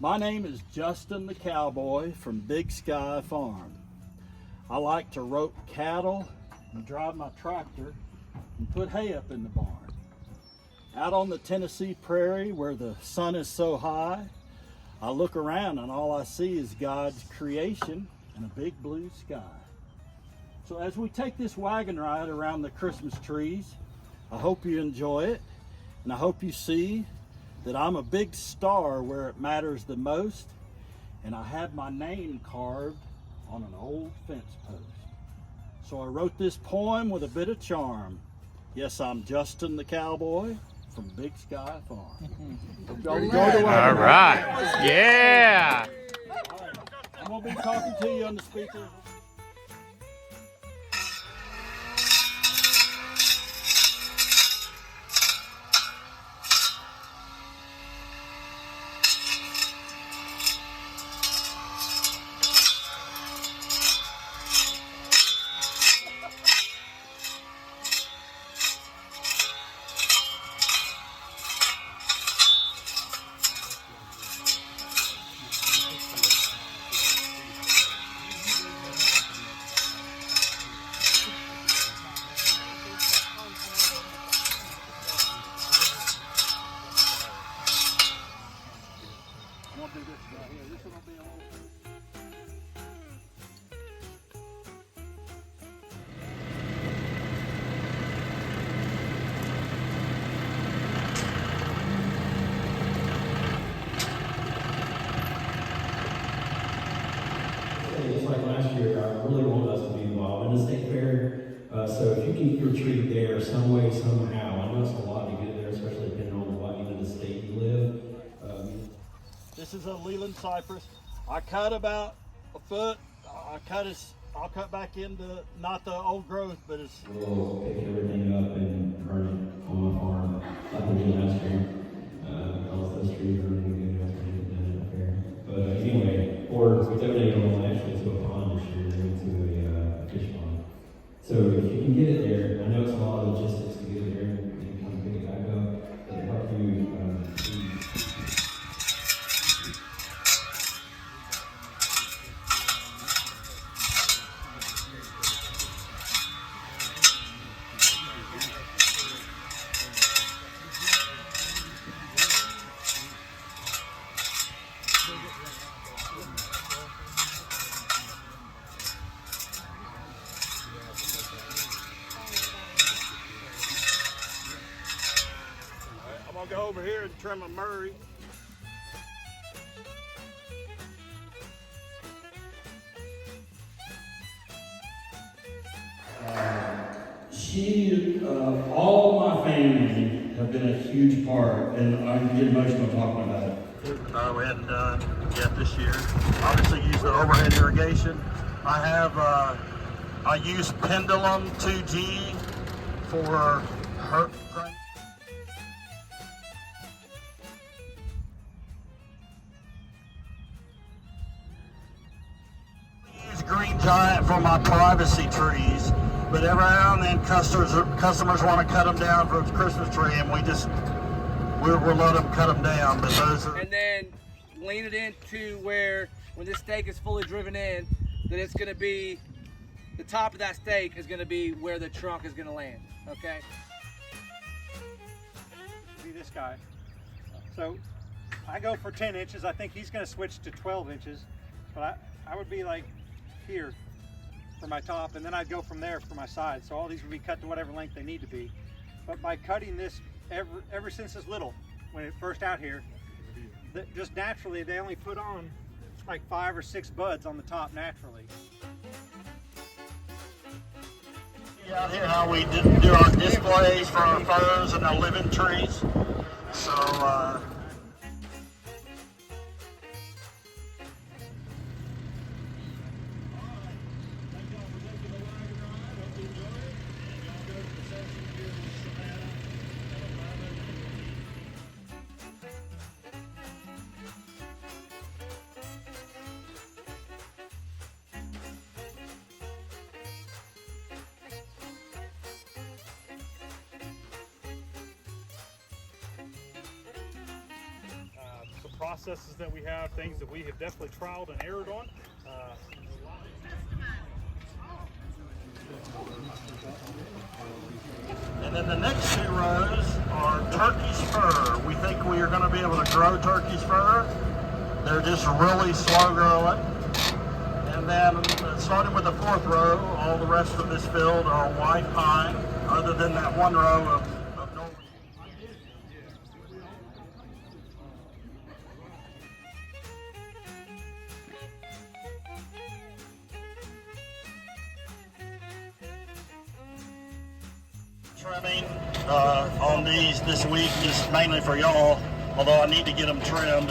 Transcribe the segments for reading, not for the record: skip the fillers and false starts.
My name is Justin the Cowboy from Big Sky Farm. I like to rope cattle and drive my tractor and put hay up in the barn. Out on the Tennessee prairie where the sun is so high, I look around and all I see is God's creation and a big blue sky. So as we take this wagon ride around the Christmas trees, I hope you enjoy it, and I hope you see that I'm a big star where it matters the most, and I have my name carved on an old fence post. So I wrote this poem with a bit of charm. Yes, I'm Justin the Cowboy from Big Sky Farm. All right. Yeah. All right. I'm going to be talking to you on the speaker. Just like last year, I really want us to be involved in the state fair. So if you can get your tree there some way, somehow, I know it's a lot to get there, especially depending on what end of the state you live. This is a Leland cypress. I cut about a foot. I'll cut back into not the old growth, but it's. We'll pick everything up and burn it on my farm like we did last year. Because those trees are really good after we get done at the fair. But anyway, or we donated them actually to a pond this year, into a fish pond. So if you can get it there, I know it's a lot of logistics to get it there and come pick it back up, but it'll help you. I'm gonna go over here and trim a Murray. All my family have been a huge part, and I get emotional talking about it. We hadn't done yet this year. Obviously use the overhead irrigation. I use Pendulum 2G for her. Use Green Giant for my privacy trees, but every now and then customers want to cut them down for the Christmas tree, and we'll let them cut them down. But those are. And then lean it into where, when this stake is fully driven in, that it's going to be, the top of that stake is going to be where the trunk is going to land, okay? Be this guy. So I go for 10 inches. I think he's going to switch to 12 inches, but I would be like here for my top, and then I'd go from there for my side. So all these would be cut to whatever length they need to be. But by cutting this ever since it's little, when it first out here, just naturally they only put on like 5 or 6 buds on the top naturally. Out here how we do our displays for our firs and our living trees. So processes that we have, things that we have definitely trialed and errored on. And then the next 2 rows are Turkish fir. We think we are going to be able to grow Turkish fir. They're just really slow growing. And then starting with the 4th row, all the rest of this field are white pine, other than that 1 row of Norway. Trimming on these this week, just mainly for y'all, although I need to get them trimmed.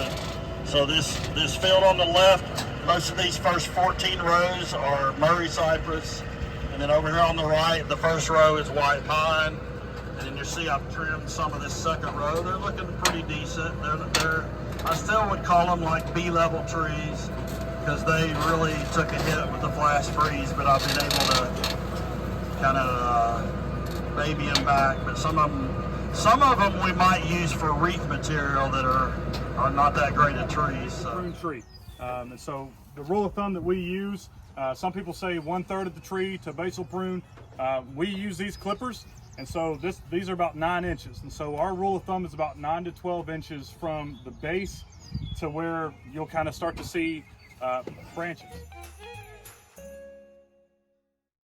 So this field on the left, most of these first 14 rows are Murray cypress, and then over here on the right, the first row is white pine. And then you see I've trimmed some of this 2nd row. They're looking pretty decent. I still would call them like B-level trees because they really took a hit with the flash freeze, but I've been able to kind of baby them back. But some of them we might use for wreath material that are not that great at trees. So. Prune tree. And so the rule of thumb that we use, some people say 1/3 of the tree to basal prune. We use these clippers, and so these are about 9 inches. And so our rule of thumb is about 9 to 12 inches from the base to where you'll kind of start to see branches.